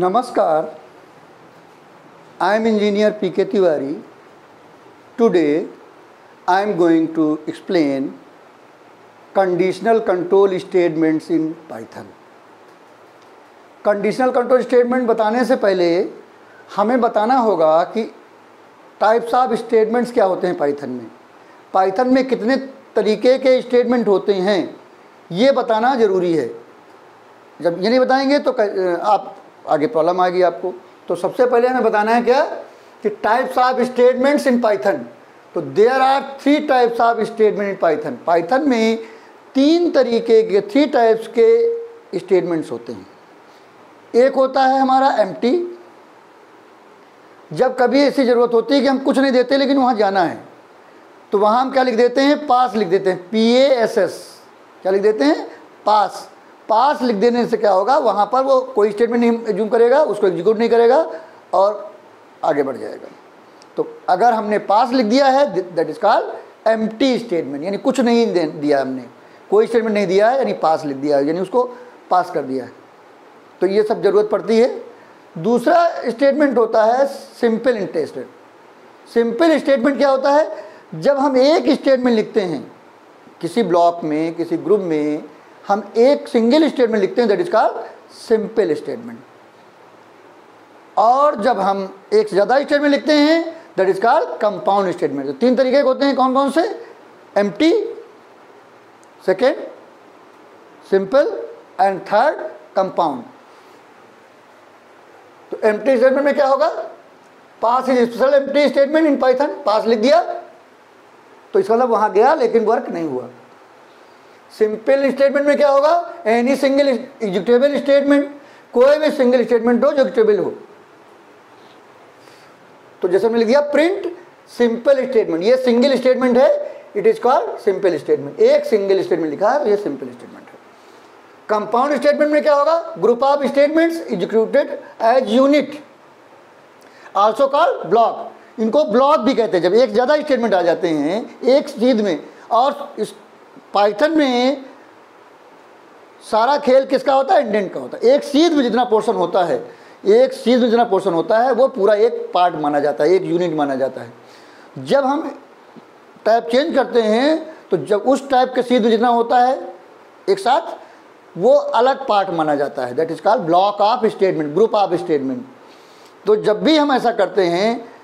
Namaskar, I am Engineer P.K. Tiwari. Today, I am going to explain conditional control statements in Python. Conditional control statement बताने से पहले हमें बताना होगा कि टाइप्स ऑफ स्टेटमेंट्स क्या होते हैं पाइथन में। पाइथन में कितने तरीके के स्टेटमेंट होते हैं ये बताना ज़रूरी है। जब ये नहीं बताएंगे तो आप आगे प्रॉब्लम आएगी आपको। तो सबसे पहले हमें बताना है क्या कि types of statements in Python. तो there are 3 types of statement in Python. Python में 3 तरीके के 3 टाइप्स के स्टेटमेंट्स होते हैं। एक होता है हमारा एम्प्टी, जब कभी ऐसी ज़रूरत होती है कि हम कुछ नहीं देते लेकिन वहाँ जाना है तो वहाँ हम क्या लिख देते हैं, पास लिख देते हैं, PASS। क्या लिख देते हैं, पास। पास लिख देने से क्या होगा, वहाँ पर वो कोई स्टेटमेंट नहीं एज्यूम करेगा, उसको एग्जीक्यूट नहीं करेगा और आगे बढ़ जाएगा। तो अगर हमने पास लिख दिया है that is called empty statement, यानी कुछ नहीं दिया, हमने कोई स्टेटमेंट नहीं दिया है यानी पास लिख दिया है, यानी उसको पास कर दिया है। तो ये सब ज़रूरत पड़ती है। दूसरा स्टेटमेंट होता है सिंपल इंटरेस्टेड। सिंपल स्टेटमेंट क्या होता है, जब हम एक स्टेटमेंट लिखते हैं किसी ब्लॉक में, किसी ग्रुप में, हम एक सिंगल स्टेटमेंट लिखते हैं that is called simple statement. और जब हम एक से ज़्यादा स्टेटमेंट लिखते हैं that is called compound statement. तो 3 तरीके के होते हैं, कौन कौन से, empty, second simple and third compound. तो एम्प्टी स्टेटमेंट में क्या होगा, pass is special empty statement in Python. Pass लिख दिया तो इसका मतलब वहां गया लेकिन वर्क नहीं हुआ। सिंपल स्टेटमेंट में क्या होगा, एनी सिंगल एग्जीक्यूटेबल स्टेटमेंट, कोई भी सिंगल स्टेटमेंट हो जो एग्जीक्यूटेबल हो। तो जैसे हमने लिख दिया प्रिंट सिंपल स्टेटमेंट, ये सिंगल स्टेटमेंट है, it is called simple statement. एक सिंगल स्टेटमेंट लिखा है तो ये सिंपल स्टेटमेंट है। कंपाउंड स्टेटमेंट में क्या होगा, group of statements executed as unit, also called block. इनको ब्लॉक भी कहते हैं। जब एक ज़्यादा स्टेटमेंट आ जाते हैं एक चीज़ में, और इस पाइथन में सारा खेल किसका होता है, इंडेंट का होता है। एक चीज़ में जितना पोर्शन होता है, एक चीज़ में जितना पोर्शन होता है वो पूरा एक पार्ट माना जाता है, एक यूनिट माना जाता है। जब हम टाइप चेंज करते हैं तो जब उस टाइप के चीज़ में जितना होता है एक साथ, वो अलग पार्ट माना जाता है, that is called block of statement, group of statement. तो जब भी हम ऐसा करते हैं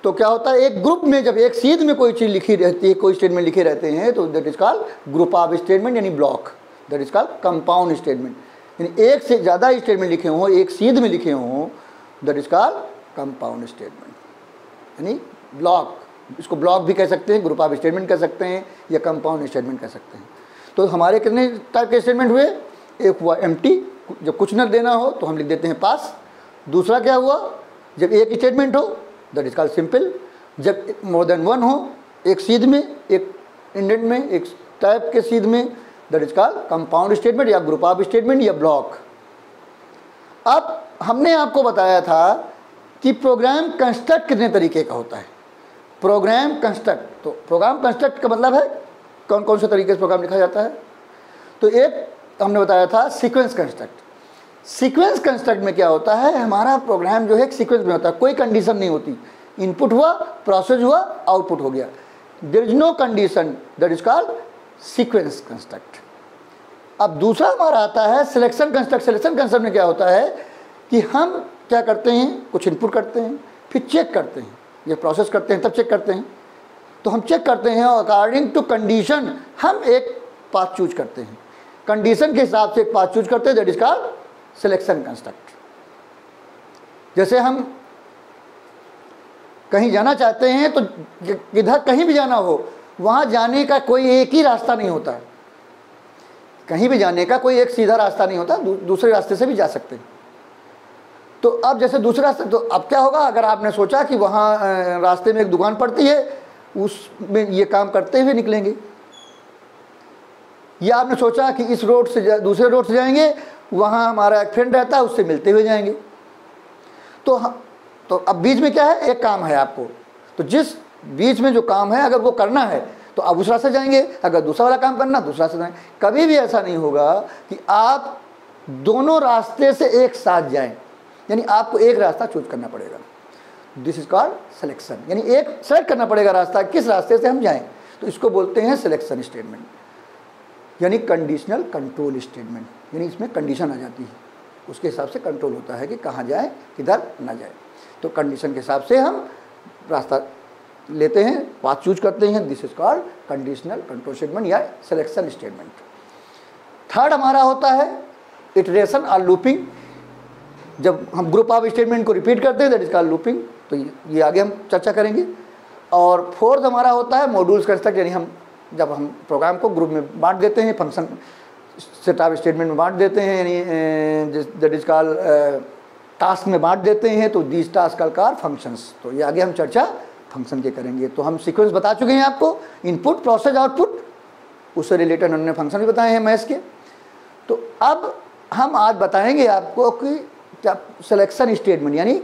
तो क्या होता है, एक ग्रुप में जब एक चीज़ में कोई चीज़ लिखी रहती है, कोई स्टेटमेंट लिखे रहते हैं तो that is called group of statement यानी block, that is called compound statement. यानी एक से ज़्यादा स्टेटमेंट लिखे हों, एक चीज़ में लिखे हों, that is called compound statement यानी ब्लॉक। इसको ब्लॉक भी कह सकते हैं, ग्रुप ऑफ स्टेटमेंट कह सकते हैं, या कंपाउंड स्टेटमेंट कह सकते हैं। तो हमारे कितने टाइप के स्टेटमेंट हुए, एक हुआ एम्प्टी, जब कुछ न देना हो तो हम लिख देते हैं पास। दूसरा क्या हुआ, जब एक स्टेटमेंट हो दैट इज कॉल्ड सिंपल। जब मोर देन वन हो, एक सीध में, एक इंडेंट में, एक टाइप के सीध में, that is called compound statement या ग्रुप ऑफ स्टेटमेंट या ब्लॉक। अब हमने आपको बताया था कि प्रोग्राम कंस्ट्रक्ट कितने तरीके का होता है। प्रोग्राम कंस्ट्रक्ट, तो प्रोग्राम कंस्ट्रक्ट का मतलब है कौन कौन से तरीके से प्रोग्राम लिखा जाता है। तो एक हमने बताया था सीक्वेंस कंस्ट्रक्ट। सीक्वेंस कंस्ट्रक्ट में क्या होता है, हमारा प्रोग्राम जो है एक सीक्वेंस में होता है, कोई कंडीशन नहीं होती। इनपुट हुआ, प्रोसेस हुआ, आउटपुट हो गया, there is no condition, that is called sequence construct. अब दूसरा हमारा आता है सिलेक्शन कंस्ट्रक्ट। सिलेक्शन कंस्ट्रक्ट में क्या होता है कि हम क्या करते हैं, कुछ इनपुट करते हैं, फिर चेक करते हैं, ये प्रोसेस करते हैं तब चेक करते हैं। तो हम चेक करते हैं और अकॉर्डिंग टू कंडीशन हम एक पाथ चूज करते हैं, कंडीशन के हिसाब से एक पाथ चूज करते हैं, that is called selection construct. जैसे हम कहीं जाना चाहते हैं तो इधर कहीं भी जाना हो, वहाँ जाने का कोई एक ही रास्ता नहीं होता है। कहीं भी जाने का कोई एक सीधा रास्ता नहीं होता, दूसरे रास्ते से भी जा सकते हैं। तो अब जैसे दूसरा रास्ता, तो अब क्या होगा, अगर आपने सोचा कि वहाँ रास्ते में एक दुकान पड़ती है, उसमें ये काम करते हुए निकलेंगे, या आपने सोचा कि इस रोड से दूसरे रोड से जाएंगे, वहाँ हमारा एक फ्रेंड रहता है, उससे मिलते हुए जाएंगे। तो अब बीच में क्या है, एक काम है आपको, तो जिस बीच में जो काम है अगर वो करना है तो आप उस रास्ते जाएंगे, अगर दूसरा वाला काम करना दूसरा रास्ते जाएंगे। कभी भी ऐसा नहीं होगा कि आप दोनों रास्ते से एक साथ जाएं। यानी आपको एक रास्ता चूज करना पड़ेगा। दिस इज कॉल्ड सिलेक्शन, यानी एक सेलेक्ट करना पड़ेगा रास्ता, किस रास्ते से हम जाएं, तो इसको बोलते हैं सिलेक्शन स्टेटमेंट, यानी कंडीशनल कंट्रोल स्टेटमेंट। यानी इसमें कंडीशन आ जाती है, उसके हिसाब से कंट्रोल होता है कि कहाँ जाए किधर ना जाए। तो कंडीशन के हिसाब से हम रास्ता लेते हैं, पाथ चूज करते हैं। This is called conditional control statement या सिलेक्शन स्टेटमेंट। थर्ड हमारा होता है इटरेशन और लूपिंग। जब हम ग्रुप ऑफ स्टेटमेंट को रिपीट करते हैं दैट इज कॉल्ड लूपिंग, तो ये आगे हम चर्चा करेंगे। और फोर्थ हमारा होता है मॉड्यूल्स कंस्ट्रक्ट, यानी हम जब हम प्रोग्राम को ग्रुप में बांट देते हैं, फंक्शन सेट ऑफ स्टेटमेंट में बांट देते हैं, यानी दैट इज कॉल्ड टास्क में बांट देते हैं, तो दिस टास्क आर फंक्शंस। तो ये आगे हम चर्चा फंक्शन के करेंगे। तो हम सीक्वेंस बता चुके हैं आपको, इनपुट प्रोसेस आउटपुट, उससे रिलेटेड हमने फंक्शन भी बताए हैं मैथ्स के। तो अब हम आज बताएंगे आपको कि क्या सिलेक्शन स्टेटमेंट यानी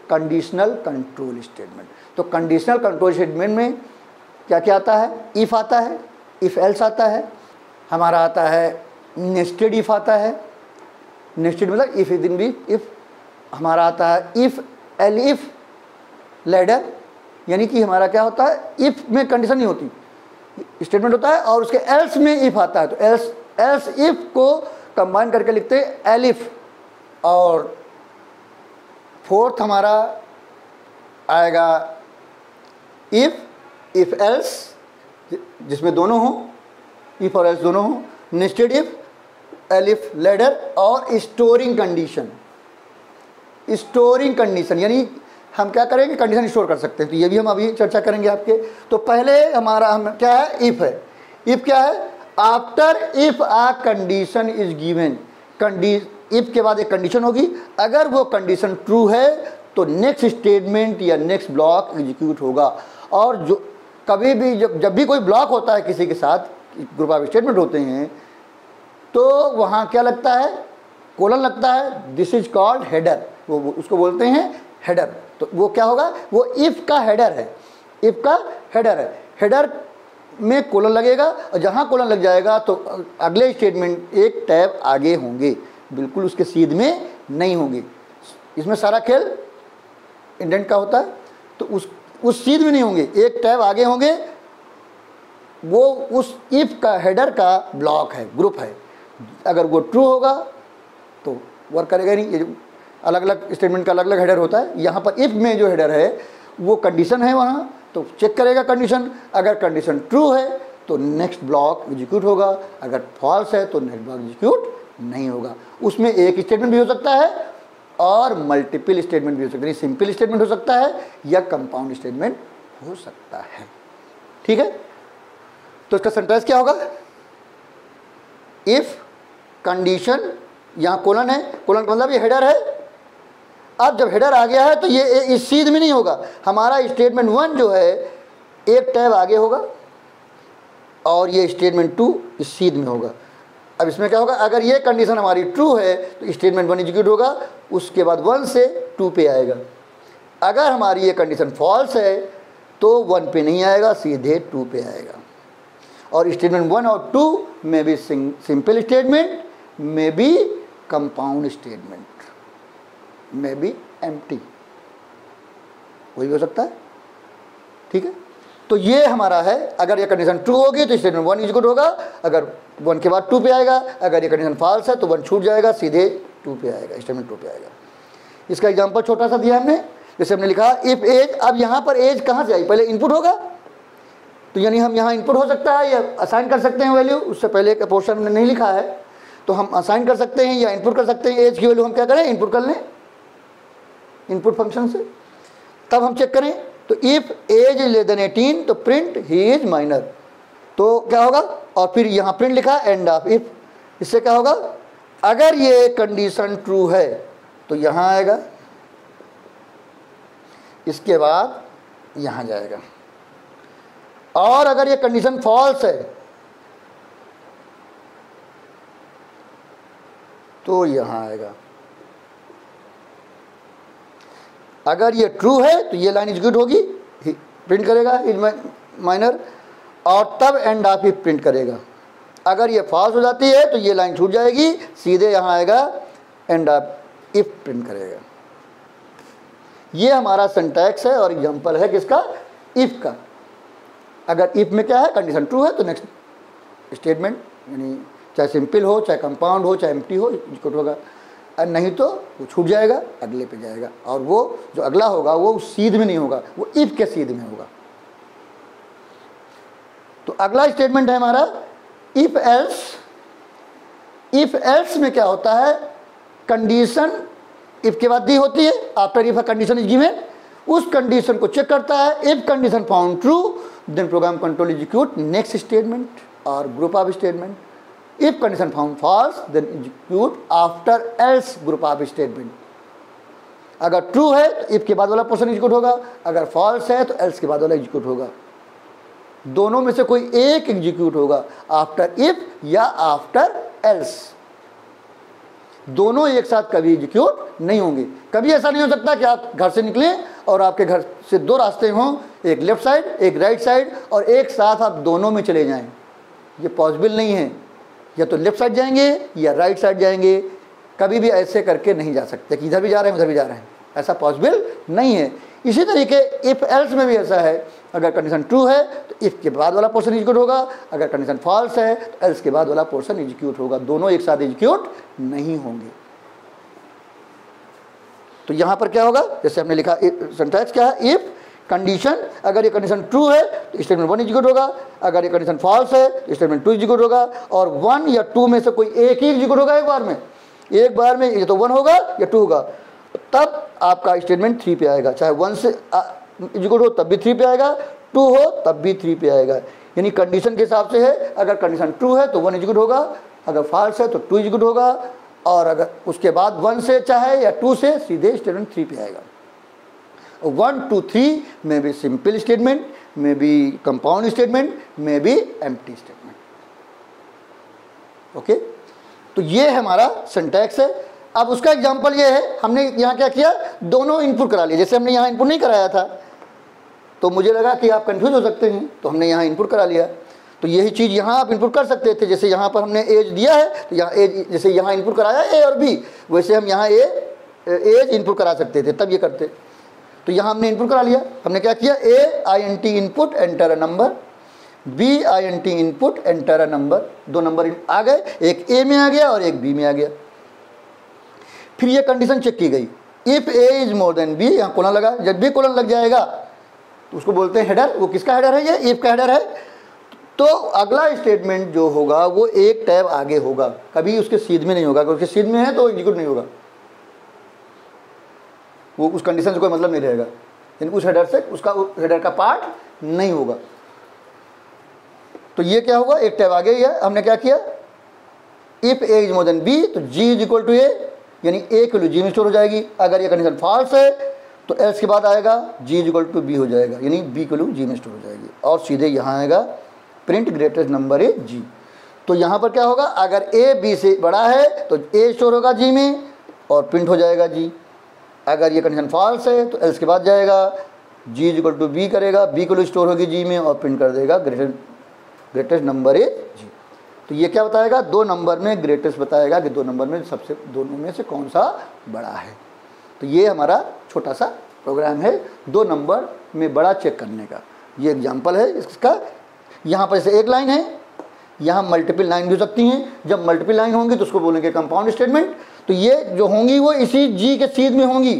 कंडीशनल कंट्रोल स्टेटमेंट। तो कंडीशनल कंट्रोल स्टेटमेंट में क्या क्या आता है, इफ़ आता है, इफ़ एल्स आता है, हमारा आता है नेस्टेड इफ़ आता है, नेस्टेड मतलब इफ़ विदिन भी इफ़, हमारा आता है इफ़ एल इफ़ लैडर, यानी कि हमारा क्या होता है, इफ़ में कंडीशन नहीं होती, स्टेटमेंट होता है और उसके एल्स में इफ़ आता है, तो एल्स इफ़ को कंबाइन करके लिखते हैं एल इफ़। और फोर्थ हमारा आएगा इफ़ एल्स, जिसमें दोनों हो, इफ़ और एल्स दोनों हो, nested if, L if ladder और स्टोरिंग कंडीशन। स्टोरिंग कंडीशन यानी हम क्या करेंगे, कंडीशन स्टोर कर सकते हैं, तो ये भी हम अभी चर्चा करेंगे आपके। तो पहले हमारा हम क्या है, इफ़ है। इफ़ क्या है, after if a condition is given, if के बाद एक कंडीशन होगी, अगर वो कंडीशन ट्रू है तो नेक्स्ट स्टेटमेंट या नेक्स्ट ब्लॉक एग्जीक्यूट होगा। और जो कभी भी जब भी कोई ब्लॉक होता है किसी के साथ, ग्रुप ऑफ स्टेटमेंट होते हैं, तो वहाँ क्या लगता है, कोलन लगता है, दिस इज कॉल्ड हेडर, वो उसको बोलते हैं हेडर। तो वो क्या होगा, वो इफ़ का हेडर है, इफ़ का हेडर है। हेडर में कोलन लगेगा और जहाँ कोलन लग जाएगा तो अगले स्टेटमेंट एक टैब आगे होंगे, बिल्कुल उसके सीध में नहीं होंगे। इसमें सारा खेल इंडेंट का होता है, तो उस सीध में नहीं होंगे, एक टैब आगे होंगे, वो उस इफ़ का हेडर का ब्लॉक है, ग्रुप है। अगर वो ट्रू होगा तो वर्क करेगा नहीं। ये अलग अलग स्टेटमेंट का अलग अलग हेडर होता है, यहाँ पर इफ़ में जो हेडर है वो कंडीशन है वहाँ, तो चेक करेगा कंडीशन, अगर कंडीशन ट्रू है तो नेक्स्ट ब्लॉक एग्जीक्यूट होगा, अगर फॉल्स है तो नेक्स्ट ब्लॉक एग्जीक्यूट नहीं होगा। उसमें एक स्टेटमेंट भी हो सकता है और मल्टीपल स्टेटमेंट भी हो सकता है, सिंपल स्टेटमेंट हो सकता है या कंपाउंड स्टेटमेंट हो सकता है। ठीक है, तो इसका सेंटेंस क्या होगा, इफ कंडीशन, यहाँ कोलन है, कोलन का मतलब ये हेडर है। अब जब हेडर आ गया है तो ये इस सीध में नहीं होगा, हमारा स्टेटमेंट 1 जो है एक टैब आगे होगा और ये स्टेटमेंट 2 इस सीध में होगा। अब इसमें क्या होगा, अगर ये कंडीशन हमारी ट्रू है तो स्टेटमेंट 1 एग्जीक्यूट होगा, उसके बाद 1 से 2 पे आएगा। अगर हमारी ये कंडीशन फॉल्स है तो 1 पे नहीं आएगा, सीधे 2 पे आएगा। और स्टेटमेंट 1 और 2 में भी सिंपल स्टेटमेंट, में भी कंपाउंड स्टेटमेंट, में भी एम्प्टी, वही हो सकता है। ठीक है, तो ये हमारा है, अगर ये कंडीशन ट्रू होगी तो स्टेटमेंट 1 एग्जीक्यूट होगा, अगर 1 के बाद 2 पे आएगा, अगर ये कंडीशन फॉल्स है तो 1 छूट जाएगा, सीधे 2 पे आएगा, स्टेटमेंट 2 पे आएगा। इसका एग्जांपल छोटा सा दिया हमने, जैसे हमने लिखा इफ एज। अब यहाँ पर एज कहाँ से आई, पहले इनपुट होगा, तो यानी हम यहाँ इनपुट हो सकता है या असाइन कर सकते हैं वैल्यू, उससे पहले का पोर्शन हमने नहीं लिखा है, तो हम असाइन कर सकते हैं या इनपुट कर सकते हैं। एज की वैल्यू हम क्या करें, इनपुट कर लें इनपुट फंक्शन से, तब हम चेक करें। तो if age is less than 18 तो प्रिंट ही इज माइनर, तो क्या होगा, और फिर यहाँ प्रिंट लिखा एंड ऑफ इफ। इससे क्या होगा, अगर ये कंडीशन ट्रू है तो यहाँ आएगा, इसके बाद यहाँ जाएगा, और अगर ये कंडीशन फॉल्स है तो यहाँ आएगा। अगर ये ट्रू है तो ये लाइन एग्जीक्यूट होगी, प्रिंट करेगा इज माइनर, और तब एंड ऑफ इफ प्रिंट करेगा। अगर ये फॉल्स हो जाती है तो ये लाइन छूट जाएगी, सीधे यहाँ आएगा एंड ऑफ इफ प्रिंट करेगा। ये हमारा सिंटैक्स है और एग्जांपल है किसका, इफ का। अगर इफ में क्या है, कंडीशन ट्रू है तो नेक्स्ट स्टेटमेंट यानी चाहे सिंपल हो, चाहे कंपाउंड हो, चाहे एम्प्टी हो, एग्जीक्यूट होगा। और नहीं तो वो छूट जाएगा, अगले पे जाएगा, और वो जो अगला होगा वो सीध में नहीं होगा, वो इफ के सीध में होगा। तो अगला स्टेटमेंट है हमारा इफ एल्स। इफ एल्स में क्या होता है, कंडीशन इफ के बाद दी होती है, after if a condition is given, उस कंडीशन को चेक करता है। If condition found true then program control execute next statement or group of statement. If condition found false then execute after else group of statement. अगर true है तो if के बाद वाला पोर्शन एग्जीक्यूट होगा, अगर फॉल्स है तो एल्स के बाद वाला एग्जीक्यूट होगा। दोनों में से कोई एक एग्जीक्यूट होगा, आफ्टर इफ या आफ्टर एल्स। दोनों एक साथ कभी एग्जीक्यूट नहीं होंगे। कभी ऐसा नहीं हो सकता कि आप घर से निकलें और आपके घर से दो रास्ते हों, एक लेफ्ट साइड एक राइट साइड, और एक साथ आप दोनों में चले जाएं। ये पॉसिबल नहीं है, या तो लेफ्ट साइड जाएंगे या राइट साइड जाएंगे। कभी भी ऐसे करके नहीं जा सकते कि इधर भी जा रहे हैं उधर भी जा रहे हैं, ऐसा पॉसिबल नहीं है। इसी तरीके इफ एल्स में भी ऐसा है, अगर कंडीशन ट्रू है तो इफ के बाद वाला पोर्शन एग्जीक्यूट होगा, अगर कंडीशन फॉल्स है तो एल्स के बाद वाला पोर्शन एग्जीक्यूट होगा। दोनों एक साथ एग्जीक्यूट नहीं होंगे। तो यहां पर क्या होगा, जैसे हमने लिखा सिंटैक्स क्या है, इफ कंडीशन, अगर ये कंडीशन ट्रू है तो स्टेटमेंट 1 एग्जीक्यूट होगा, अगर ये कंडीशन फॉल्स है तो स्टेटमेंट 2 एग्जीक्यूट होगा, और 1 या 2 में से कोई एक ही एग्जीक्यूट होगा। एक बार में ये तो 1 होगा या 2 होगा, तब आपका स्टेटमेंट 3 पे आएगा। चाहे 1 से एग्जीक्यूट हो तब भी 3 पे आएगा, 2 हो तब भी 3 पे आएगा। यानी कंडीशन के हिसाब से है, अगर कंडीशन ट्रू है तो 1 एग्जीक्यूट होगा, अगर फॉल्स है तो 2 एग्जीक्यूट होगा, और अगर उसके बाद 1 से चाहे या 2 से सीधे स्टेटमेंट 3 पे आएगा। 1 2 3 में भी सिंपल स्टेटमेंट, में भी कंपाउंड स्टेटमेंट, में भी एम्प्टी स्टेटमेंट। ओके, तो ये हमारा सिंटैक्स है। अब उसका एग्जांपल ये है, हमने यहाँ क्या किया, दोनों इनपुट करा लिए। जैसे हमने यहाँ इनपुट नहीं कराया था तो मुझे लगा कि आप कंफ्यूज हो सकते हैं, तो हमने यहाँ इनपुट करा लिया। तो यही चीज़ यहाँ आप इनपुट कर सकते थे। जैसे यहाँ पर हमने एज दिया है तो यहाँ एज, जैसे यहाँ इनपुट कराया ए और बी, वैसे हम यहाँ एज इनपुट करा सकते थे, तब ये करते। तो यहाँ हमने इनपुट करा लिया। हमने क्या किया, AINT input enter a number, BINT input enter a number. 2 number आ गए, एक A में आ गया और एक B में आ गया। फिर ये कंडीशन चेक की गई, if A is more than B, यहाँ कोलन लगा। जब भी कोलन लग जाएगा तो उसको बोलते हैं हेडर। वो किसका हेडर है, ये इफ का हेडर है। तो अगला स्टेटमेंट जो होगा वो एक टैब आगे होगा, कभी उसके सीध में नहीं होगा। अगर उसके सीध में है तो एग्जीक्यूट नहीं होगा, वो उस कंडीशन से कोई मतलब नहीं रहेगा, यानी उस हेडर से उसका हेडर का पार्ट नहीं होगा। तो ये क्या होगा, एक टैब आगे ही है। हमने क्या किया, if A is more than B तो G is equal to A, यानी A की वैल्यू G में स्टोर हो जाएगी। अगर ये कंडीशन फॉल्स है तो एल्स के बाद आएगा G is equal to B हो जाएगा, यानी B की वैल्यू G में स्टोर हो जाएगी। और सीधे यहाँ आएगा print greatest number is G। तो यहाँ पर क्या होगा, अगर A B से बड़ा है तो A स्टोर होगा G में और प्रिंट हो जाएगा G। अगर ये कंडीशन फॉल्स है तो एल्स के बाद जाएगा G is equal to B करेगा, B की वैल्यू स्टोर होगी G में और प्रिंट कर देगा ग्रेटेस्ट नंबर इज G। तो ये क्या बताएगा, 2 नंबर में ग्रेटेस्ट बताएगा कि 2 नंबर में सबसे, दोनों में से कौन सा बड़ा है। तो ये हमारा छोटा सा प्रोग्राम है 2 नंबर में बड़ा चेक करने का। ये एग्जांपल है इसका। यहाँ पर जैसे एक लाइन है, यहाँ मल्टीपल लाइन भी हो सकती हैं। जब मल्टीपल लाइन होंगी तो उसको बोलेंगे कंपाउंड स्टेटमेंट। तो ये जो होंगी वो इसी G के सीध में होंगी,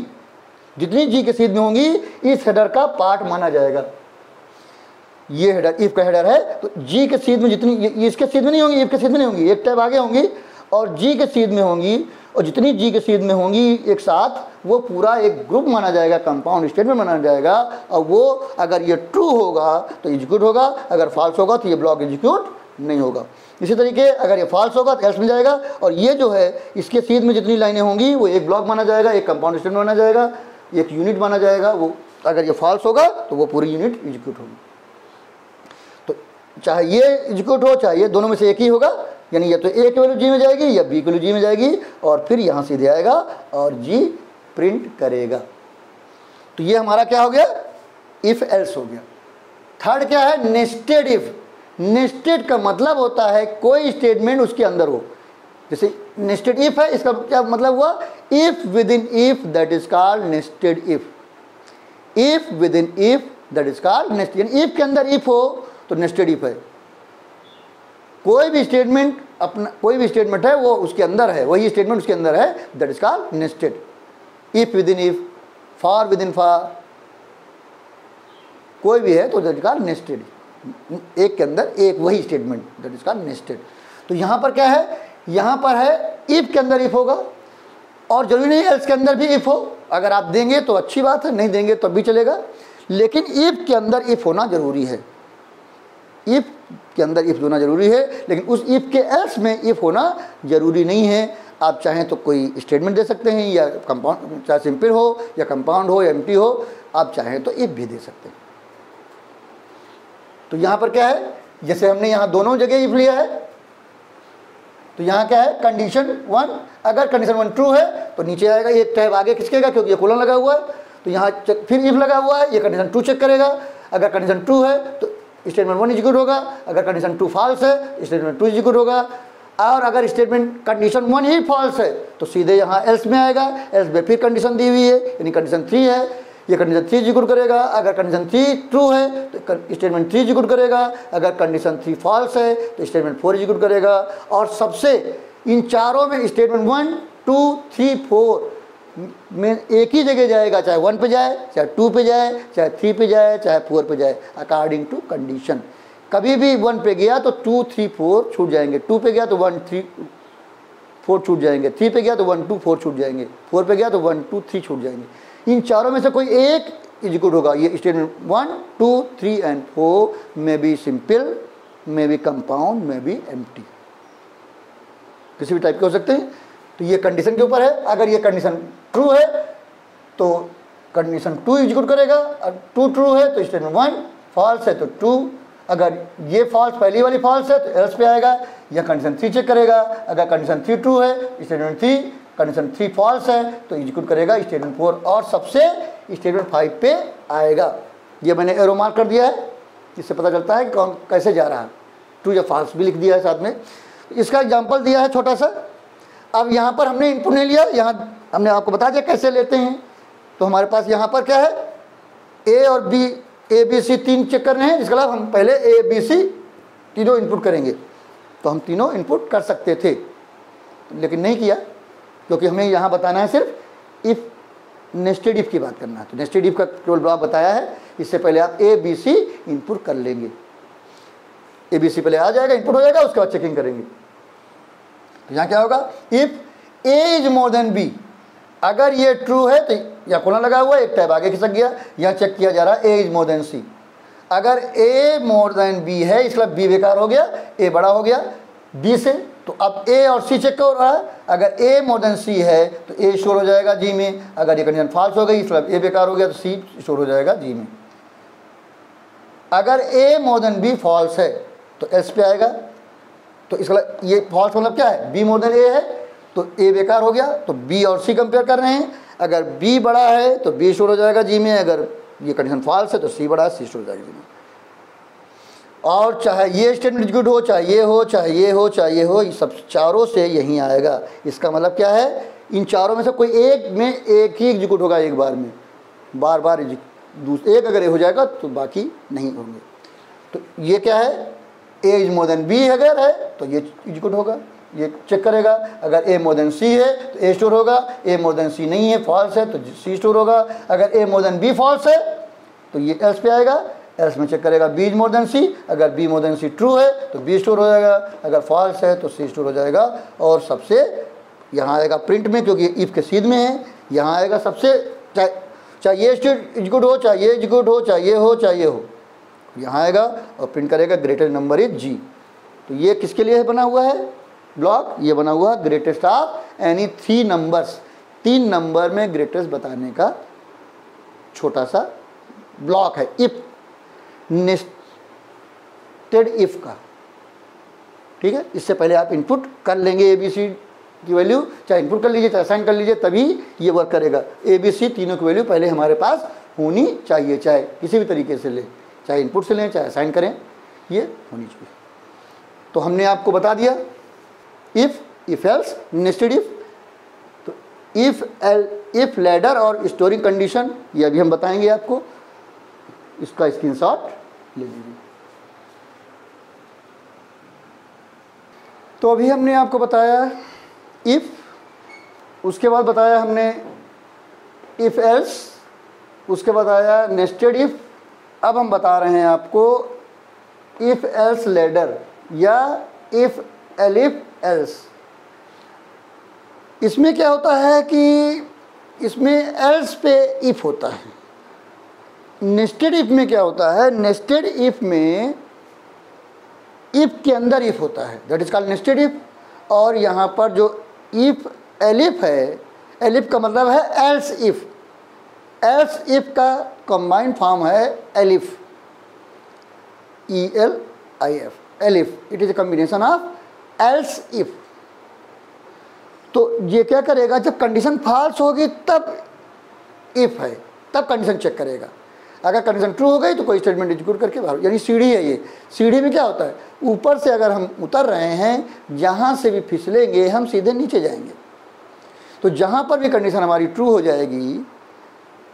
जितनी G के सीध में होंगी इस हेडर का पार्ट माना जाएगा। ये हेडर इफ का हेडर है तो G के सीध में जितनी, ये इसके सीध में नहीं होंगी, इफ के सीध में नहीं होंगी, एक टैब आगे होंगी और G के सीध में होंगी, और जितनी G के सीध में होंगी एक साथ वो पूरा एक ग्रुप माना जाएगा, कंपाउंड स्टेटमेंट माना जाएगा। और वो अगर ये ट्रू होगा तो एग्जीक्यूट होगा, अगर फॉल्स होगा तो ये ब्लॉक एग्जीक्यूट नहीं होगा। इसी तरीके अगर ये फॉल्स होगा तो एल्स में जाएगा, और ये जो है इसके सीध में जितनी लाइनें होंगी वो एक ब्लॉक माना जाएगा, एक कंपाउंड स्टेटमेंट माना जाएगा, एक यूनिट माना जाएगा। वो अगर ये फॉल्स होगा तो वो पूरी यूनिट एग्जीक्यूट होगी। तो चाहे ये एग्जीक्यूट हो चाहे ये, दोनों में से एक ही होगा, यानी या तो A की वैल्यू G में जाएगी या B की वैल्यू G में जाएगी, और फिर यहाँ सीधे आएगा और G प्रिंट करेगा। तो ये हमारा क्या हो गया, इफ एल्स हो गया। थर्ड क्या है, नेस्टेड इफ। नेस्टेड का मतलब होता है कोई स्टेटमेंट उसके अंदर हो, जैसे नेस्टेड इफ है, इसका क्या मतलब हुआ, if with in if that is called nested if, if with in if that is called nested, यानी इफ के अंदर इफ हो तो नेस्टेड इफ है। कोई भी स्टेटमेंट अपना, कोई भी स्टेटमेंट है वो उसके अंदर है, वही स्टेटमेंट उसके अंदर है, that is called nested. If with in if, for with in for, कोई भी है तो दैट इज कॉल्ड नेस्टेड, एक के अंदर एक वही statement, that is called nested. तो यहाँ पर क्या है, यहाँ पर है इफ के अंदर इफ होगा, और जरूरी नहीं एल्स के अंदर भी इफ हो, अगर आप देंगे तो अच्छी बात है, नहीं देंगे तब भी चलेगा, लेकिन इफ के अंदर इफ होना जरूरी है, इफ के अंदर इफ होना जरूरी है, लेकिन उस इफ के एल्स में इफ होना जरूरी नहीं है। आप चाहें तो कोई स्टेटमेंट दे सकते हैं, या कंपाउंड, चाहे सिंपल हो या कंपाउंड हो या एम्प्टी हो, आप चाहें तो इफ भी दे सकते हैं। तो यहाँ पर क्या है, जैसे हमने यहाँ दोनों जगह इफ लिया है, तो यहाँ क्या है, कंडीशन 1, अगर कंडीशन 1 ट्रू है तो नीचे आएगा, एक टैब आगे खिसकेगा क्योंकि ये कोलन लगा हुआ है, तो यहाँ फिर इफ लगा हुआ है, ये कंडीशन 2 चेक करेगा, अगर कंडीशन 2 है तो स्टेटमेंट 1 एग्जीक्यूट होगा, अगर कंडीशन 2 फॉल्स है स्टेटमेंट 2 एग्जीक्यूट होगा, और अगर स्टेटमेंट कंडीशन 1 ही फॉल्स है तो सीधे यहाँ एल्स में आएगा, एल्स में फिर कंडीशन दी हुई है यानी कंडीशन 3 है, ये कंडीशन 3 एग्जीक्यूट करेगा, अगर कंडीशन 3 ट्रू है तो स्टेटमेंट 3 एग्जीक्यूट करेगा, अगर कंडीशन 3 फॉल्स है तो स्टेटमेंट 4 एग्जीक्यूट करेगा। और सबसे इन चारों में स्टेटमेंट 1, 2, 3, 4 में एक ही जगह जाएगा, चाहे 1 पे जाए, चाहे 2 पे जाए, चाहे 3 पे जाए, चाहे 4 पे जाए, अकॉर्डिंग टू कंडीशन। कभी भी 1 पे गया तो 2, 3, 4 छूट जाएंगे, 2 पे गया तो 1, 3, 4 छूट जाएंगे, 3 पे गया तो 1, 2, 4 छूट जाएंगे, 4 पे गया तो 1, 2, 3 छूट जाएंगे। इन चारों में से कोई एक एग्जीक्यूट होगा। ये स्टेटमेंट 1, 2, 3 एंड 4 में बी सिंपल, में बी कंपाउंड, में बी एम्प्टी, किसी भी टाइप के हो सकते हैं। तो ये कंडीशन के ऊपर है, अगर ये कंडीशन ट्रू है तो कंडीशन 2 एग्जीक्यूट करेगा, और 2 ट्रू है तो स्टेटमेंट 1, फॉल्स है तो 2, अगर ये फॉल्स, पहली वाली फॉल्स है तो एल्स पे आएगा, या कंडीशन 3 चेक करेगा, अगर कंडीशन 3 ट्रू है स्टेटमेंट 3, कंडीशन 3 फॉल्स है तो एग्जीक्यूट करेगा स्टेटमेंट 4, और सबसे स्टेटमेंट 5 पे आएगा। ये मैंने एरो मार्क कर दिया है, इससे पता चलता है कि कौन कैसे जा रहा है, ट्रू या फॉल्स भी लिख दिया है साथ में। इसका एग्जाम्पल दिया है छोटा सा। अब यहाँ पर हमने इनपुट नहीं लिया, यहाँ हमने आपको बता दिया कैसे लेते हैं। तो हमारे पास यहाँ पर क्या है, ए और B, A B C 3 check करने हैं, इसके अलावा हम पहले ए बी सी तीनों इनपुट करेंगे। तो हम तीनों इनपुट कर सकते थे, लेकिन नहीं किया, क्योंकि हमें यहाँ बताना है सिर्फ इफ, नेस्टेड इफ की बात करना है। तो नेस्टेड इफ का केवल ब्लॉक बताया है, इससे पहले आप ए बी सी इनपुट कर लेंगे। ए बी सी पहले आ जाएगा, इनपुट हो जाएगा, उसके बाद चेकिंग करेंगे। तो यहाँ क्या होगा, if A is more than B, अगर ये ट्रू है तो यहाँ कोलन लगा हुआ है, एक टैब आगे खिसक गया, यहाँ चेक किया जा रहा है ए इज मोर देन सी। अगर ए मोर देन बी है, इसका बी बेकार हो गया, ए बड़ा हो गया बी से, तो अब ए और सी चेक हो रहा है। अगर ए मोर देन सी है तो ए स्टोर हो जाएगा जी में, अगर ये कंडीशन फॉल्स हो गई, मतलब ए बेकार हो गया, तो सी स्टोर हो जाएगा जी में। अगर ए मोर देन बी फॉल्स है तो एस पे आएगा। तो इसका ये फॉल्स मतलब क्या है, बी मोर देन ए है तो ए बेकार हो गया, तो बी और सी कंपेयर कर रहे हैं। अगर बी बड़ा है तो बी स्टोर हो जाएगा जी में, अगर ये कंडीशन फॉल्स है तो सी बड़ा है, सी स्टोर हो जाएगा जी में। और चाहे ये स्टेटमेंट एग्जीक्यूट हो, चाहे ये हो, चाहे ये हो, चाहे ये हो, ये सब चारों से यहीं आएगा। इसका मतलब क्या है, इन चारों में से कोई एक में एक ही एग्जीक्यूट होगा एक बार में, बार बार एक अगर ये हो जाएगा तो बाकी नहीं होंगे। तो ये क्या है, ए इज मोर देन बी अगर है तो ये एग्जीक्यूट होगा, ये चेक करेगा। अगर ए मोर देन सी है तो ए स्टोर होगा, ए मोर देन सी नहीं है, फॉल्स है तो सी स्टोर होगा। अगर ए मोर देन बी फॉल्स है तो ये एल्स पे आएगा, एल्स में चेक करेगा B is more than C, अगर B more than C true है तो बी स्टोर हो जाएगा, अगर फॉल्स है तो सी स्टोर हो जाएगा। और सबसे यहाँ आएगा प्रिंट में, क्योंकि इफ के सीध में है, यहाँ आएगा सबसे, चाहे ये स्टेट एग्जीक्यूट हो, चाहे ये एग्जीक्यूट हो, चाहे ये हो, चाहे ये हो, यहाँ आएगा और प्रिंट करेगा ग्रेटेस्ट नंबर इज जी। तो ये किसके लिए बना हुआ है ब्लॉक, ये बना हुआ है greatest of any 3 numbers, 3 number में ग्रेटेस्ट बताने का छोटा सा ब्लॉक है, इफ नेस्टेड इफ का। ठीक है, इससे पहले आप इनपुट कर लेंगे ए बी सी की वैल्यू, चाहे इनपुट कर लीजिए चाहे असाइन कर लीजिए, तभी ये वर्क करेगा। ए बी सी तीनों की वैल्यू पहले हमारे पास होनी चाहिए, चाहे किसी भी तरीके से लें, चाहे इनपुट से लें चाहे असाइन करें, ये होनी चाहिए। तो हमने आपको बता दिया if if else, nested if, तो इफ लैडर और स्टोरिंग कंडीशन, ये अभी हम बताएंगे आपको, इसका स्क्रीनशॉट ले लीजिए। तो अभी हमने आपको बताया इफ, उसके बाद बताया हमने इफ एल्स, उसके बाद आया नेस्टेड इफ, अब हम बता रहे हैं आपको इफ एल्स लैडर या इफ एलिफ एल्स। इसमें क्या होता है कि इसमें एल्स पे इफ होता है। नेस्टेड इफ में क्या होता है, नेस्टेड इफ में इफ के अंदर इफ होता है, that is called nested if. और यहाँ पर जो इफ एलिफ है, एलिफ का मतलब है एल्स इफ, एल्स इफ का कंबाइंड फॉर्म है elif, ELIF, elif. It is a combination of else if. तो ये क्या करेगा, जब कंडीशन फॉल्स होगी तब इफ है, तब कंडीशन चेक करेगा। अगर कंडीशन ट्रू हो गई तो कोई स्टेटमेंट एग्जीक्यूट करके बाहर, यानी सीढ़ी है ये। सीढ़ी में क्या होता है, ऊपर से अगर हम उतर रहे हैं, जहाँ से भी फिसलेंगे हम सीधे नीचे जाएंगे। तो जहाँ पर भी कंडीशन हमारी ट्रू हो जाएगी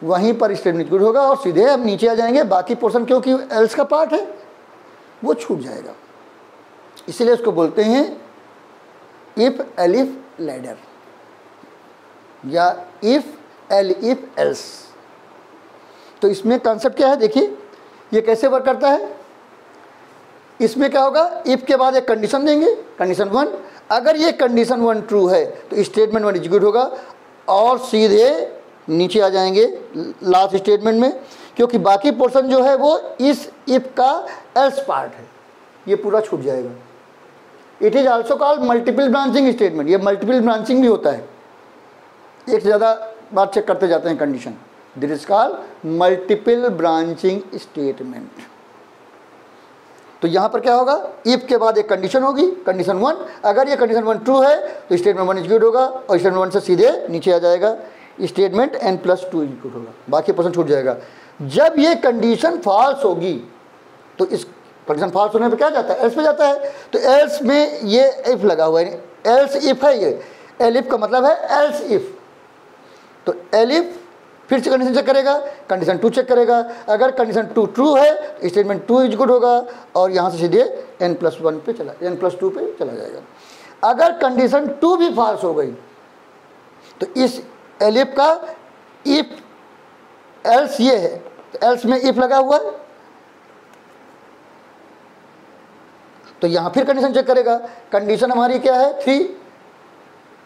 वहीं पर स्टेटमेंट एग्जीक्यूट होगा और सीधे हम नीचे आ जाएंगे। बाकी पोर्शन क्योंकि एल्स का पार्ट है वो छूट जाएगा, इसलिए उसको बोलते हैं इफ एलिफ लैडर या इफ एलिफ एल्स। तो इसमें कॉन्सेप्ट क्या है, देखिए ये कैसे वर्क करता है। इसमें क्या होगा, इफ के बाद एक कंडीशन देंगे, कंडीशन 1। अगर ये कंडीशन 1 ट्रू है तो स्टेटमेंट 1 एग्जीक्यूट होगा और सीधे नीचे आ जाएंगे लास्ट स्टेटमेंट में, क्योंकि बाकी पोर्शन जो है वो इस इफ का एल्स पार्ट है, ये पूरा छूट जाएगा। It is also called multiple branching statement. ये मल्टीपल ब्रांचिंग भी होता है, एक से ज़्यादा बार चेक करते जाते हैं condition, this is called multiple branching statement. तो यहाँ पर क्या होगा, इफ के बाद एक कंडीशन होगी, कंडीशन 1। अगर ये कंडीशन 1 ट्रू है तो स्टेटमेंट 1 एग्जीक्यूट होगा और स्टेटमेंट 1 से सीधे नीचे आ जाएगा, स्टेटमेंट n+2 एग्जीक्यूट होगा, बाकी पोर्शन छूट जाएगा। जब ये कंडीशन फॉल्स होगी तो इस कंडीशन फॉल्स होने पे क्या जाता है, एल्स पे जाता है। तो एल्स में ये इफ लगा हुआ है, एल्स इफ है, ये एलिफ का मतलब है एल्स इफ। तो एलिफ फिर से कंडीशन चेक करेगा, कंडीशन 2 चेक करेगा। अगर कंडीशन 2 ट्रू है तो स्टेटमेंट 2 एग्जीक्यूट होगा और यहाँ से सीधे n+1 पे चला, n+2 पे चला जाएगा। अगर कंडीशन 2 भी फॉल्स हो गई तो इस एलिफ का इफ एल्स ये है, तो एल्स में इफ लगा हुआ है, तो यहाँ फिर कंडीशन चेक करेगा। कंडीशन हमारी क्या है,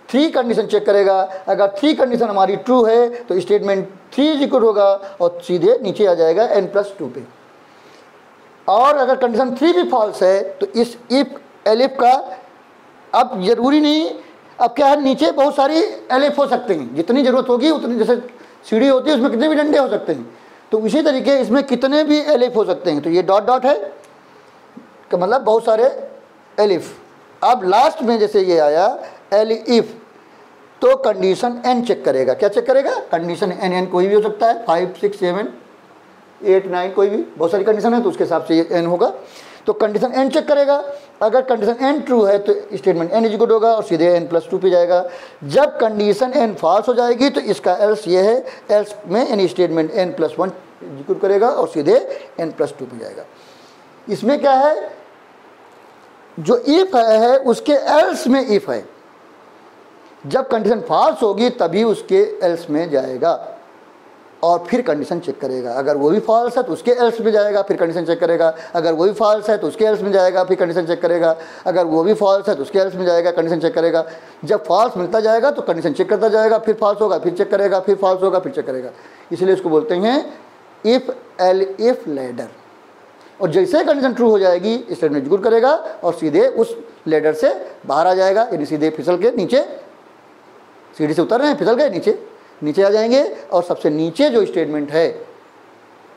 3 कंडीशन चेक करेगा। अगर 3 कंडीशन हमारी ट्रू है तो स्टेटमेंट 3 एग्जीक्यूट होगा और सीधे नीचे आ जाएगा n+2 पे। और अगर कंडीशन 3 भी फॉल्स है तो इस इफ एलिफ का, अब जरूरी नहीं, अब क्या है, नीचे बहुत सारी एलिफ हो सकते हैं, जितनी ज़रूरत होगी उतनी, जैसे सीढ़ी होती है उसमें कितने भी डंडे हो सकते हैं, तो इसी तरीके इसमें कितने भी एलिफ हो सकते हैं। तो ये डॉट डॉट है का मतलब बहुत सारे एलिफ। अब लास्ट में जैसे ये आया एलिफ, तो कंडीशन n चेक करेगा। क्या चेक करेगा, कंडीशन n कोई भी हो सकता है, 5, 6, 7, 8, 9 कोई भी, बहुत सारी कंडीशन है तो उसके हिसाब से ये n होगा। तो कंडीशन n चेक करेगा। अगर कंडीशन n ट्रू है तो स्टेटमेंट n एग्जीक्यूट होगा और सीधे n+2 पे जाएगा। जब कंडीशन n फॉल्स हो जाएगी तो इसका एल्स ये है, एल्स में n स्टेटमेंट n+1 एग्जीक्यूट करेगा और सीधे n+2 पे जाएगा। इसमें क्या है, जो इफ है उसके एल्स में इफ है, जब कंडीशन फॉल्स होगी तभी उसके एल्स में जाएगा और फिर कंडीशन चेक करेगा। अगर वो भी फॉल्स है तो उसके एल्स में जाएगा, फिर कंडीशन चेक करेगा। अगर वो भी फॉल्स है तो उसके एल्स में जाएगा, फिर कंडीशन चेक करेगा। अगर वो भी फॉल्स है तो उसके एल्स में जाएगा, कंडीशन चेक करेगा। जब फॉल्स मिलता जाएगा तो कंडीशन चेक करता जाएगा, फिर फॉल्स होगा फिर चेक करेगा, फिर फॉल्स होगा फिर चेक करेगा। इसलिए इसको बोलते हैं इफ एलिफ लैडर। और जैसे कंडीशन ट्रू हो जाएगी स्टेटमेंट एग्जीक्यूट करेगा और सीधे उस लैडर से बाहर आ जाएगा, यानी सीधे फिसल के नीचे, सीढ़ी से उतर रहे हैं फिसल गए नीचे आ जाएंगे और सबसे नीचे जो स्टेटमेंट है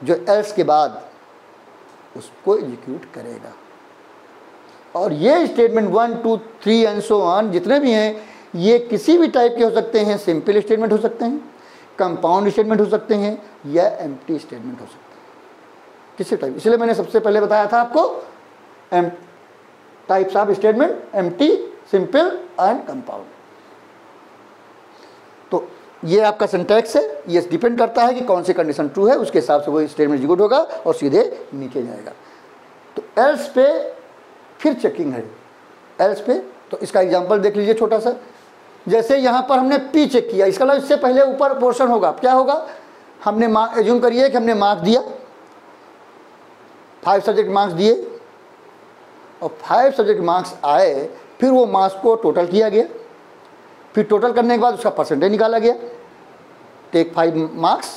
जो एल्स के बाद उसको एग्जीक्यूट करेगा। और ये स्टेटमेंट 1, 2, 3 एंड सो ऑन जितने भी हैं ये किसी भी टाइप के हो सकते हैं। सिंपल स्टेटमेंट हो सकते हैं, कंपाउंड स्टेटमेंट हो सकते हैं या एम्प्टी स्टेटमेंट हो सकते हैं, किसी टाइप। इसलिए मैंने सबसे पहले बताया था आपको types of statement, empty, simple and compound. तो ये आपका सिंटैक्स है, ये डिपेंड करता है कि कौन सी कंडीशन ट्रू है, उसके हिसाब से वो स्टेटमेंट एग्जीक्यूट होगा और सीधे नीचे जाएगा। तो एल्स पे फिर चेकिंग है, एल्स पे तो इसका एग्जांपल देख लीजिए छोटा सा। जैसे यहाँ पर हमने पी चेक किया, इसका मतलब इससे पहले ऊपर पोर्शन होगा, क्या होगा, हमने एज्यूम करिए कि हमने मार्क्स दिया, 5 सब्जेक्ट मार्क्स दिए और 5 सब्जेक्ट मार्क्स आए, फिर वो मार्क्स को टोटल किया गया, फिर टोटल करने के बाद उसका परसेंटेज निकाला गया। टेक 5 मार्क्स,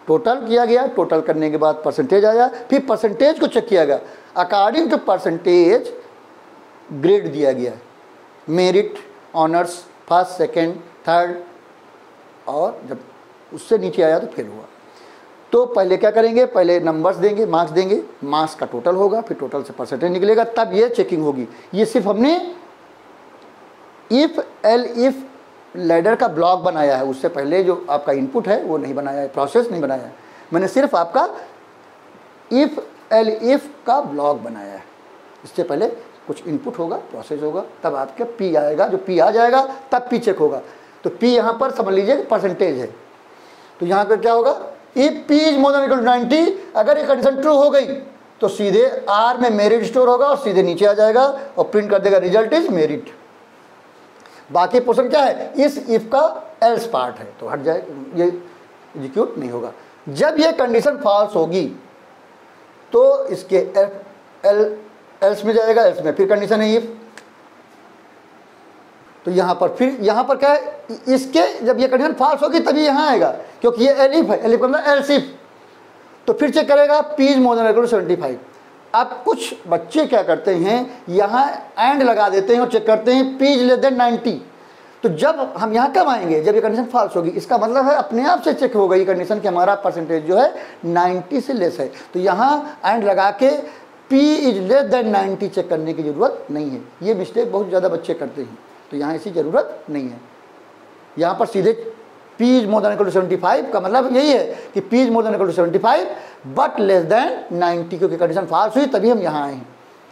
टोटल किया गया, टोटल करने के बाद परसेंटेज आया, फिर परसेंटेज को चेक किया गया, अकॉर्डिंग टू परसेंटेज ग्रेड दिया गया, merit, honours, first, second, third, और जब उससे नीचे आया तो फेल हुआ। तो पहले क्या करेंगे, पहले नंबर्स देंगे, मार्क्स देंगे, मार्क्स का टोटल होगा, फिर टोटल से परसेंटेज निकलेगा, तब ये चेकिंग होगी। ये सिर्फ हमने इफ एल इफ लैडर का ब्लॉक बनाया है, उससे पहले जो आपका इनपुट है वो नहीं बनाया है, प्रोसेस नहीं बनाया है, मैंने सिर्फ आपका इफ एल इफ का ब्लॉक बनाया है। इससे पहले कुछ इनपुट होगा, प्रोसेस होगा, तब आपका पी आएगा, जो पी आ जाएगा तब पी चेक होगा। तो पी यहाँ पर समझ लीजिए परसेंटेज है, तो यहाँ पर क्या होगा, if P is more than equal to 90, अगर ये कंडीशन ट्रू हो गई तो सीधे आर में मेरिट स्टोर होगा और सीधे नीचे आ जाएगा और प्रिंट कर देगा रिजल्ट इज मेरिट। बाकी पोर्शन क्या है, इस इफ का एल्स पार्ट है, तो हट जाएगा, ये एग्जीक्यूट नहीं होगा। जब ये कंडीशन फॉल्स होगी तो इसके एल्स में जाएगा, एल्स में फिर कंडीशन है इफ, तो यहाँ पर फिर यहाँ पर क्या है, इसके जब ये कंडीशन फॉल्स होगी तभी यहाँ आएगा, क्योंकि ये एलिफ है, एलिफ का मतलब एल्स इफ। तो फिर चेक करेगा P is more than equal to 75। अब कुछ बच्चे क्या करते हैं, यहाँ एंड लगा देते हैं और चेक करते हैं पी इज लेस देन 90। तो जब हम यहाँ कब आएंगे, जब ये कंडीशन फॉल्स होगी, इसका मतलब है अपने आप से चेक होगा ये कंडीशन कि हमारा परसेंटेज जो है 90 से लेस है। तो यहाँ एंड लगा के P is less than 90 check करने की ज़रूरत नहीं है। ये मिस्टेक बहुत ज़्यादा बच्चे करते हैं, तो यहाँ ऐसी ज़रूरत नहीं है। यहाँ पर सीधे P is more than equal to 75 का मतलब यही है कि P is more than equal to 75 but less than 90, क्योंकि कंडीशन फॉल्स हुई तभी हम यहाँ आए हैं,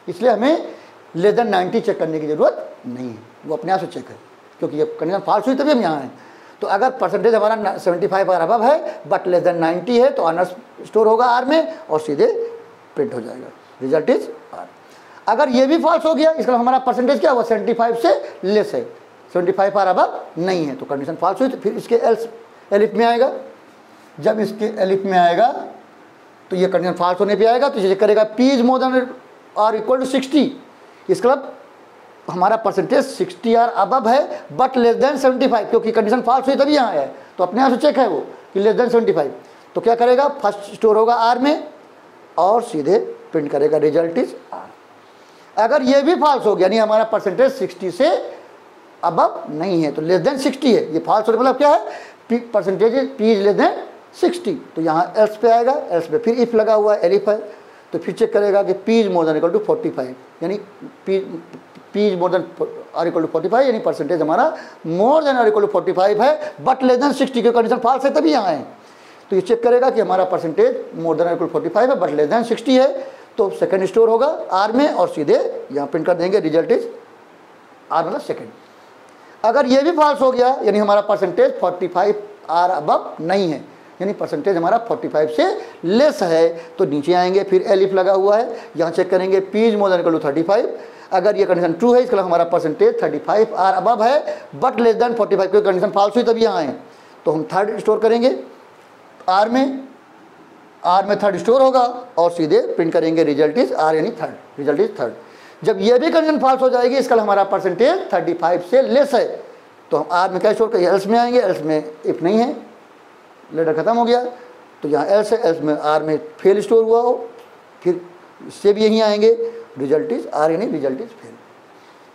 इसलिए हमें लेस देन 90 चेक करने की ज़रूरत नहीं है, वो अपने आप से चेक है, क्योंकि ये कंडीशन फॉल्स हुई तभी हम यहाँ आए। तो अगर परसेंटेज हमारा 75 और अबव है बट लेस देन 90 है तो ऑनर्स स्टोर होगा आर में और सीधे प्रिंट हो जाएगा, रिजल्ट इज आर। अगर ये भी फॉल्स हो गया, इसका हमारा परसेंटेज क्या हुआ, 75 से लेस है, 75 और अबव नहीं है, तो कंडीशन फॉल्स हुई, तो फिर इसके एलिफ में आएगा। जब इसके एलिफ में आएगा तो ये कंडीशन फॉल्स होने पे आएगा, तो ये करेगा P इज मोर देन और इक्वल टू 60, इसका मतलब हमारा परसेंटेज 60 और अबव है बट लेस देन 75, क्योंकि कंडीशन फॉल्स हुई तभी यहाँ आया है, तो अपने आप से चेक है वो कि लेस देन 75। तो क्या करेगा, फर्स्ट स्टोर होगा आर में और सीधे प्रिंट करेगा रिजल्ट इज आर। अगर ये भी फॉल्स हो गया, यानी हमारा परसेंटेज 60 से अबव नहीं है, तो लेस देन 60 है, ये फॉल्स होने मतलब क्या है, percentage P is less then 60, तो यहाँ एल्स पे आएगा, एल्स पे फिर इफ लगा हुआ है, एलिफ है, तो फिर चेक करेगा कि P is more than equal to 45, यानी P इज मोर देन और इक्वल टू 45, यानी परसेंटेज हमारा मोर देन और इक्वल टू 45 है बट लेस देन 60, की कंडीशन फॉल्स है तभी यहाँ है। तो ये चेक करेगा कि हमारा परसेंटेज मोर देन और इक्वल 45 है बट लेस देन 60 है, तो सेकंड स्टोर होगा आर में और सीधे यहाँ प्रिंट कर देंगे रिजल्ट इज आर मतलब सेकंड। अगर ये भी फॉल्स हो गया, यानी हमारा परसेंटेज 45 आर अबव नहीं है, यानी परसेंटेज हमारा 45 से लेस है, तो नीचे आएंगे, फिर एलिफ लगा हुआ है, यहाँ चेक करेंगे P is more than equal to 35। अगर ये कंडीशन ट्रू है, इसका हमारा परसेंटेज 35 आर अबव है बट लेस देन 45, क्योंकि कंडीशन फॉल्स हुई तभी यहाँ आए, तो हम थर्ड स्टोर करेंगे आर में, आर में थर्ड स्टोर होगा और सीधे प्रिंट करेंगे रिजल्ट इज आर, यानी थर्ड, रिजल्ट इज थर्ड। जब ये भी कंडीशन फॉल्स हो जाएगी, इसका हमारा परसेंटेज 35 से लेस है, तो हम आर में क्या स्टोर करेंगे, एल्स में आएंगे, एल्स में इफ नहीं है, लेटर खत्म हो गया, तो यहाँ एल्स है, एल्स में आर में फेल स्टोर हुआ हो, फिर इससे भी यहीं आएंगे, रिजल्ट इज आर, यानी रिजल्ट इज फेल।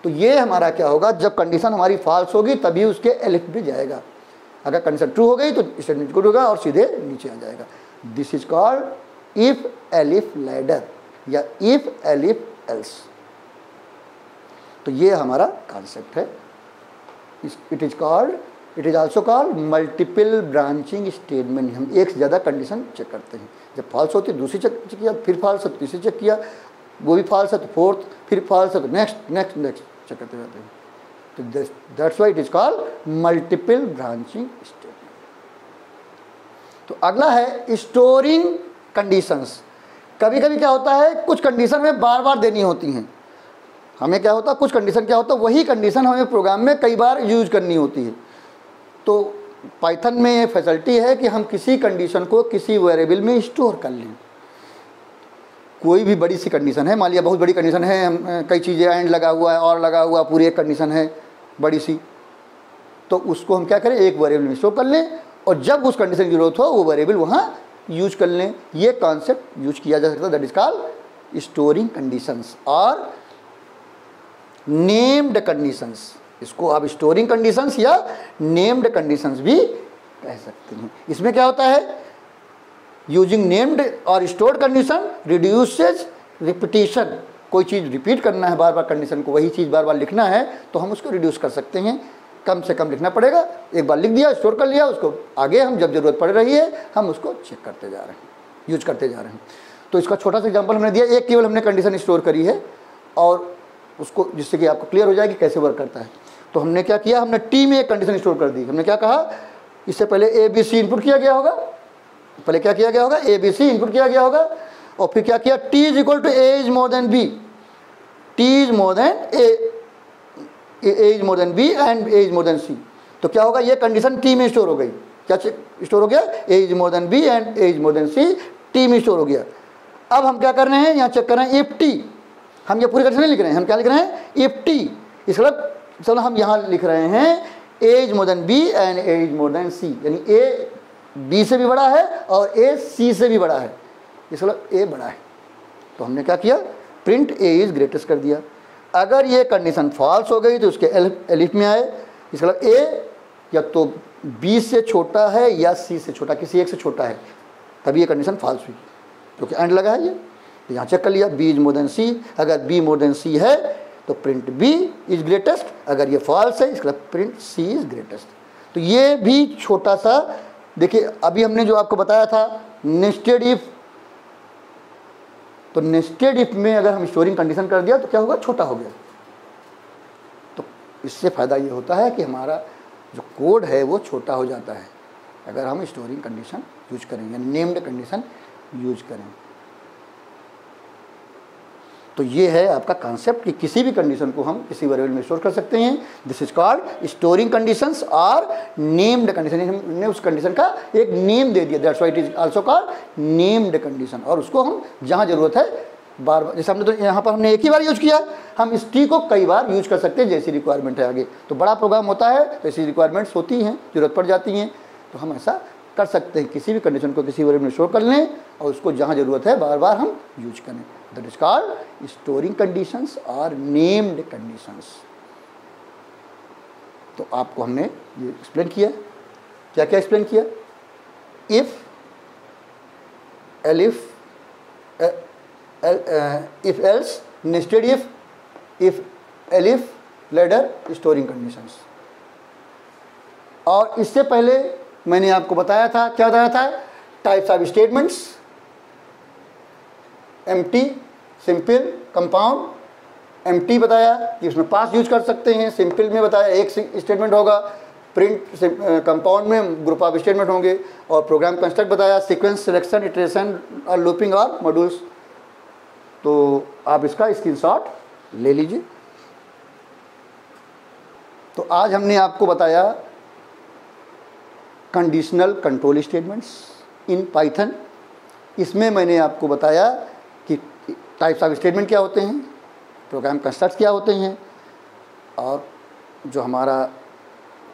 तो ये हमारा क्या होगा, जब कंडीशन हमारी फॉल्स होगी तभी उसके एलिफ भी जाएगा, अगर कंडीशन ट्रू हो गई तो स्टेटमेंट गुड होगा और सीधे नीचे आ जाएगा। This is called if elif ladder या इफ एलिफ एल्स। तो ये हमारा कॉन्सेप्ट है। It is also called multiple branching statement. हम एक से ज़्यादा कंडीशन चेक करते हैं, जब फॉल्स होती है दूसरी चेक किया, फिर फॉल्स है तो तीसरी चेक किया, वो भी फॉल्स है तो फोर्थ, फिर फॉल्स है तो नेक्स्ट नेक्स्ट नेक्स्ट। चेक करते जाते हैं। तो that's why it is called multiple branching statement. तो अगला है स्टोरिंग कंडीशंस। कभी कभी क्या होता है, कुछ कंडीशन हमें बार बार देनी होती हैं। हमें क्या होता है, कुछ कंडीशन क्या होता है, वही कंडीशन हमें प्रोग्राम में कई बार यूज करनी होती है। तो पाइथन में ये फैसिलिटी है कि हम किसी कंडीशन को किसी वेरिएबल में स्टोर कर लें। कोई भी बड़ी सी कंडीशन है, मान लिया बहुत बड़ी कंडीशन है, हम कई चीज़ें एंड लगा हुआ है और लगा हुआ, पूरी एक कंडीशन है बड़ी सी, तो उसको हम क्या करें, एक वेरिएबल में स्टोर कर लें और जब उस कंडीशन की जरूरत हो वो वेरिएबल वहाँ यूज कर लें। ये कॉन्सेप्ट यूज किया जा सकता है, that is called storing conditions और नेम्ड कंडीशंस। इसको आप स्टोरिंग कंडीशंस या नेम्ड कंडीशंस भी कह सकते हैं। इसमें क्या होता है, यूजिंग नेम्ड और स्टोर्ड कंडीशन रिड्यूसेज रिपीटिशन। कोई चीज़ रिपीट करना है बार बार, कंडीशन को वही चीज़ बार बार लिखना है तो हम उसको रिड्यूस कर सकते हैं, कम से कम लिखना पड़ेगा। एक बार लिख दिया, स्टोर कर लिया, उसको आगे हम जब जरूरत पड़ रही है हम उसको चेक करते जा रहे हैं, यूज करते जा रहे हैं। तो इसका छोटा सा एग्जांपल हमने दिया, एक केवल हमने कंडीशन स्टोर करी है और उसको, जिससे कि आपको क्लियर हो जाए कि कैसे वर्क करता है। तो हमने क्या किया, हमने टी में एक कंडीशन स्टोर कर दी। हमने क्या कहा, इससे पहले ए बी सी इनपुट किया गया होगा, पहले क्या किया गया होगा, ए बी सी इनपुट किया गया होगा और फिर क्या किया, T is equal to A is more than B, T is more than A is more than B and A is more than C. तो क्या होगा, ये कंडीशन टी में स्टोर हो गई। क्या स्टोर हो गया, A is more than B and A is more than C, T में स्टोर हो गया। अब हम क्या कर रहे हैं, यहाँ चेक कर रहे हैं इफ टी, हम ये पूरी कंडीशन नहीं लिख रहे हैं, हम क्या लिख रहे हैं, इफ टी। इसका मतलब चलो हम यहाँ लिख रहे हैं A is more than B and A is more than C, यानी ए बी से भी बड़ा है और ए सी से भी बड़ा है, इसका मतलब ए बड़ा है। तो हमने क्या किया, प्रिंट ए इज ग्रेटेस्ट कर दिया। अगर ये कंडीशन फॉल्स हो गई तो उसके एलिफ में आए, इसका मतलब ए या तो बी से छोटा है या सी से छोटा, किसी एक से छोटा है, तभी ये कंडीशन फॉल्स हुई क्योंकि एंड लगा है ये। तो यहाँ चेक कर लिया, B is more than C, अगर बी मोर देन सी है तो प्रिंट बी इज ग्रेटेस्ट, अगर ये फॉल्स है इसका प्रिंट सी इज ग्रेटेस्ट। तो ये भी छोटा सा, देखिए अभी हमने जो आपको बताया था नेस्टेड इफ, तो नेस्टेड इफ में अगर हम स्टोरिंग कंडीशन कर दिया तो क्या होगा, छोटा हो गया। तो इससे फ़ायदा ये होता है कि हमारा जो कोड है वो छोटा हो जाता है अगर हम स्टोरिंग कंडीशन यूज करें या नेम्ड कंडीशन यूज करें। तो ये है आपका कॉन्सेप्ट कि किसी भी कंडीशन को हम किसी वेरिएबल में स्टोर कर सकते हैं। This is called storing conditions और नेम्ड कंडीशन। हमने उस कंडीशन का एक नेम दे दिया, that's why it is also called named condition. और उसको हम जहाँ जरूरत है बार बार, जैसे हमने तो यहाँ पर हमने एक ही बार यूज किया, हम इस टी को कई बार यूज कर सकते हैं जैसी रिक्वायरमेंट है। आगे तो बड़ा प्रोग्राम होता है तो ऐसी रिक्वायरमेंट्स होती हैं, जरूरत पड़ जाती हैं, तो हम ऐसा कर सकते हैं, किसी भी कंडीशन को किसी वेरिएबल में स्टोर कर लें और उसको जहाँ जरूरत है बार बार हम यूज करें। That is called storing conditions और नेम्ड कंडीशंस। तो आपको हमने ये एक्सप्लेन किया, क्या क्या एक्सप्लेन किया, if if else, nested if elif, ladder, storing conditions. और इससे पहले मैंने आपको बताया था, क्या बताया था, types of statements, empty, simple, compound. Empty बताया कि उसमें पास यूज कर सकते हैं, सिंपल में बताया एक स्टेटमेंट होगा, प्रिंट कंपाउंड में ग्रुप ऑफ स्टेटमेंट होंगे, और प्रोग्राम कंस्ट्रक्ट बताया, सीक्वेंस, सिलेक्शन, इटरेशन और लूपिंग और मॉड्यूल्स। तो आप इसका स्क्रीनशॉट ले लीजिए। तो आज हमने आपको बताया conditional control statements in Python. इसमें मैंने आपको बताया कि टाइप्स ऑफ स्टेटमेंट क्या होते हैं, प्रोग्राम कंस्ट्रक्ट क्या होते हैं, और जो हमारा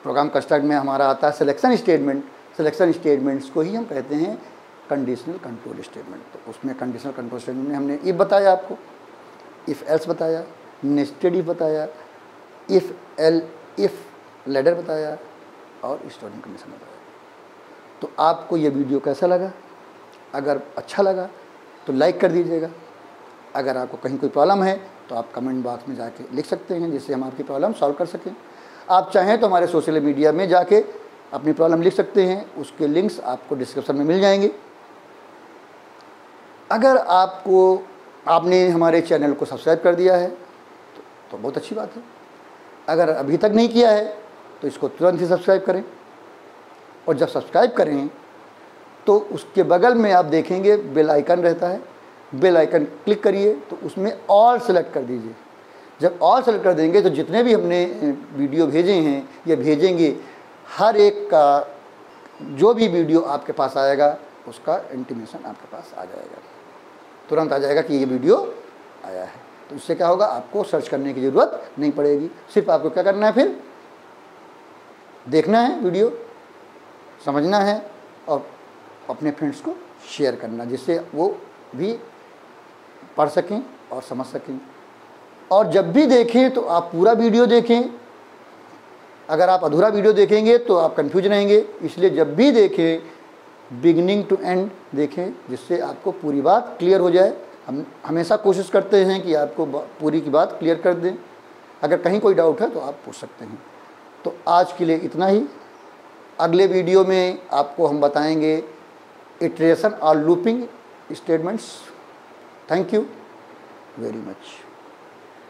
प्रोग्राम कंस्ट्रक्ट में हमारा आता है सिलेक्शन स्टेटमेंट, सिलेक्शन स्टेटमेंट्स को ही हम कहते हैं कंडीशनल कंट्रोल स्टेटमेंट। तो उसमें कंडीशनल कंट्रोल स्टेटमेंट में हमने इफ बताया आपको, इफ एल्स बताया, नेस्टेड इफ बताया, इफ लैडर बताया और स्टोरिंग कंडीशन बताया। तो आपको ये वीडियो कैसा लगा? अगर अच्छा लगा तो लाइक कर दीजिएगा। अगर आपको कहीं कोई प्रॉब्लम है तो आप कमेंट बॉक्स में जाके लिख सकते हैं, जिससे हम आपकी प्रॉब्लम सॉल्व कर सकें। आप चाहें तो हमारे सोशल मीडिया में जाके अपनी प्रॉब्लम लिख सकते हैं, उसके लिंक्स आपको डिस्क्रिप्शन में मिल जाएंगे। अगर आपने हमारे चैनल को सब्सक्राइब कर दिया है तो बहुत अच्छी बात है। अगर अभी तक नहीं किया है तो इसको तुरंत ही सब्सक्राइब करें, और जब सब्सक्राइब करें तो उसके बगल में आप देखेंगे बेल आइकन रहता है, बेल आइकन क्लिक करिए तो उसमें ऑल सेलेक्ट कर दीजिए। जब ऑल सेलेक्ट कर देंगे तो जितने भी हमने वीडियो भेजे हैं या भेजेंगे, हर एक का जो भी वीडियो आपके पास आएगा उसका इंटीमेशन आपके पास आ जाएगा, तुरंत आ जाएगा कि ये वीडियो आया है। तो इससे क्या होगा, आपको सर्च करने की ज़रूरत नहीं पड़ेगी। सिर्फ आपको क्या करना है, फिर देखना है वीडियो, समझना है और अपने फ्रेंड्स को शेयर करना, जिससे वो भी पढ़ सकें और समझ सकें। और जब भी देखें तो आप पूरा वीडियो देखें। अगर आप अधूरा वीडियो देखेंगे तो आप कंफ्यूज रहेंगे, इसलिए जब भी देखें बिगिनिंग टू एंड देखें, जिससे आपको पूरी बात क्लियर हो जाए। हम हमेशा कोशिश करते हैं कि आपको पूरी की बात क्लियर कर दें। अगर कहीं कोई डाउट है तो आप पूछ सकते हैं। तो आज के लिए इतना ही। अगले वीडियो में आपको हम बताएंगे इटरेशन और looping statements. Thank you very much.